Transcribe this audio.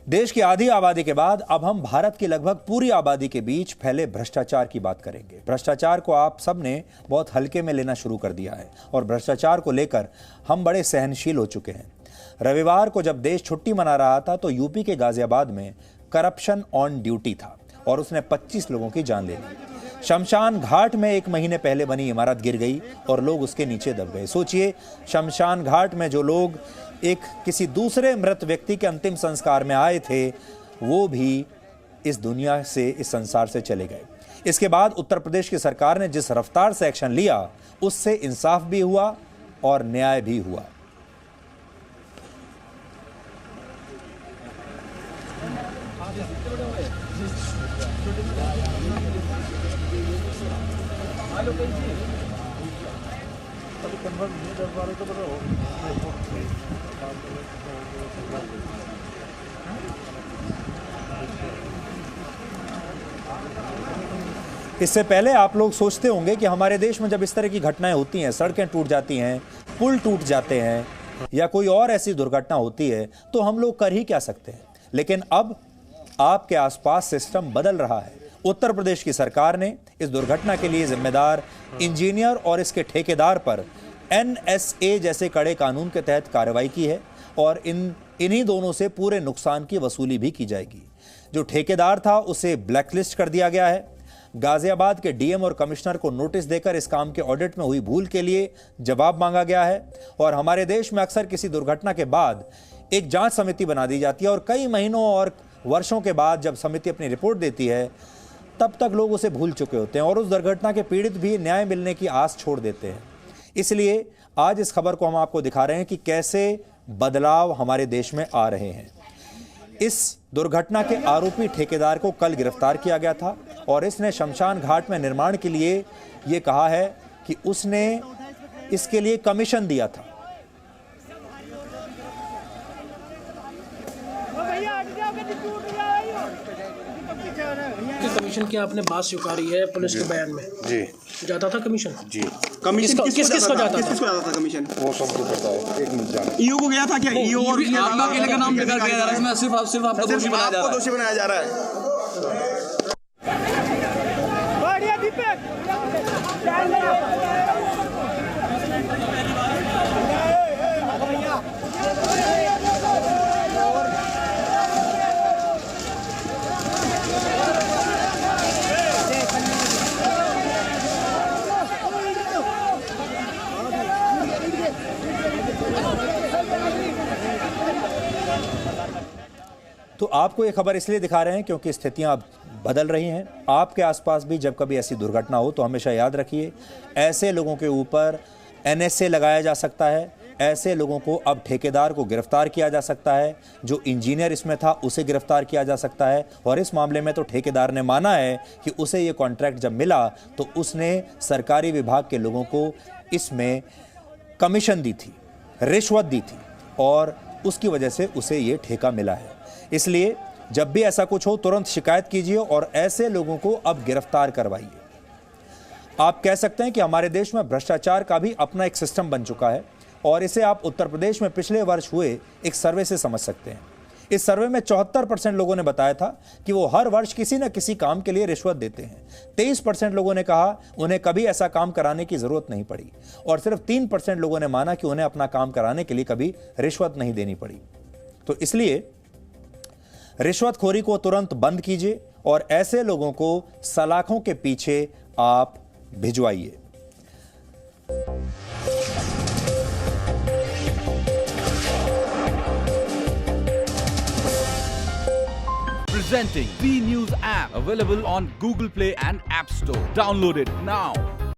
देश की आधी आबादी के बाद अब हम भारत की लगभग पूरी आबादी के बीच फैले भ्रष्टाचार की बात करेंगे। भ्रष्टाचार को आप सबने बहुत हल्के में लेना शुरू कर दिया है और भ्रष्टाचार को लेकर हम बड़े सहनशील हो चुके हैं। रविवार को जब देश छुट्टी मना रहा था तो यूपी के गाजियाबाद में करप्शन ऑन ड्यूटी था और उसने 25 लोगों की जान ले ली। शमशान घाट में 1 महीने पहले बनी इमारत गिर गई और लोग उसके नीचे दब गए। सोचिए, शमशान घाट में जो लोग एक किसी दूसरे मृत व्यक्ति के अंतिम संस्कार में आए थे, वो भी इस दुनिया से, इस संसार से चले गए। इसके बाद उत्तर प्रदेश की सरकार ने जिस रफ्तार से एक्शन लिया, उससे इंसाफ भी हुआ और न्याय भी हुआ। इससे पहले आप लोग सोचते होंगे कि हमारे देश में जब इस तरह की घटनाएं होती हैं, सड़कें टूट जाती हैं, पुल टूट जाते हैं या कोई और ऐसी दुर्घटना होती है, तो हम लोग कर ही क्या सकते हैं। लेकिन अब आपके आसपास सिस्टम बदल रहा है। उत्तर प्रदेश की सरकार ने इस दुर्घटना के लिए जिम्मेदार इंजीनियर और इसके ठेकेदार पर NSA जैसे कड़े कानून के तहत कार्रवाई की है और इन्हीं दोनों से पूरे नुकसान की वसूली भी की जाएगी। जो ठेकेदार था उसे ब्लैकलिस्ट कर दिया गया है। गाजियाबाद के डीएम और कमिश्नर को नोटिस देकर इस काम के ऑडिट में हुई भूल के लिए जवाब मांगा गया है। और हमारे देश में अक्सर किसी दुर्घटना के बाद एक जांच समिति बना दी जाती है और कई महीनों और वर्षों के बाद जब समिति अपनी रिपोर्ट देती है, तब तक लोग उसे भूल चुके होते हैं और उस दुर्घटना के पीड़ित भी न्याय मिलने की आस छोड़ देते हैं। इसलिए आज इस खबर को हम आपको दिखा रहे हैं कि कैसे बदलाव हमारे देश में आ रहे हैं। इस दुर्घटना के आरोपी ठेकेदार को कल गिरफ्तार किया गया था और इसने शमशान घाट में निर्माण के लिए ये कहा है कि उसने इसके लिए कमीशन दिया था। कमीशन की आपने बात स्वीकारी है पुलिस के बयान में। जी जाता था कमीशन? जी। कमीशन किसको जाता था कमीशन? वो सबको पता है। 1 मिनट जाना। ईओ को गया था क्या? ईओ और आपका अकेले का नाम बेकार किया जा रहा है। इसमें सिर्फ आपको दोषी बनाया जा रहा है। तो आपको ये खबर इसलिए दिखा रहे हैं क्योंकि स्थितियां अब बदल रही हैं। आपके आसपास भी जब कभी ऐसी दुर्घटना हो तो हमेशा याद रखिए, ऐसे लोगों के ऊपर NSA लगाया जा सकता है। ऐसे लोगों को अब ठेकेदार को गिरफ्तार किया जा सकता है। जो इंजीनियर इसमें था उसे गिरफ्तार किया जा सकता है। और इस मामले में तो ठेकेदार ने माना है कि उसे ये कॉन्ट्रैक्ट जब मिला तो उसने सरकारी विभाग के लोगों को इसमें कमीशन दी थी, रिश्वत दी थी और उसकी वजह से उसे ये ठेका मिला है। इसलिए जब भी ऐसा कुछ हो तुरंत शिकायत कीजिए और ऐसे लोगों को अब गिरफ्तार करवाइए। आप कह सकते हैं कि हमारे देश में भ्रष्टाचार का भी अपना एक सिस्टम बन चुका है और इसे आप उत्तर प्रदेश में पिछले वर्ष हुए एक सर्वे से समझ सकते हैं। इस सर्वे में 74% लोगों ने बताया था कि वो हर वर्ष किसी न किसी काम के लिए रिश्वत देते हैं। 23% लोगों ने कहा उन्हें कभी ऐसा काम कराने की जरूरत नहीं पड़ी और सिर्फ 3% लोगों ने माना कि उन्हें अपना काम कराने के लिए कभी रिश्वत नहीं देनी पड़ी। तो इसलिए रिश्वतखोरी को तुरंत बंद कीजिए और ऐसे लोगों को सलाखों के पीछे आप भिजवाइए। Presenting B News app, available on Google Play and App Store. Download it now.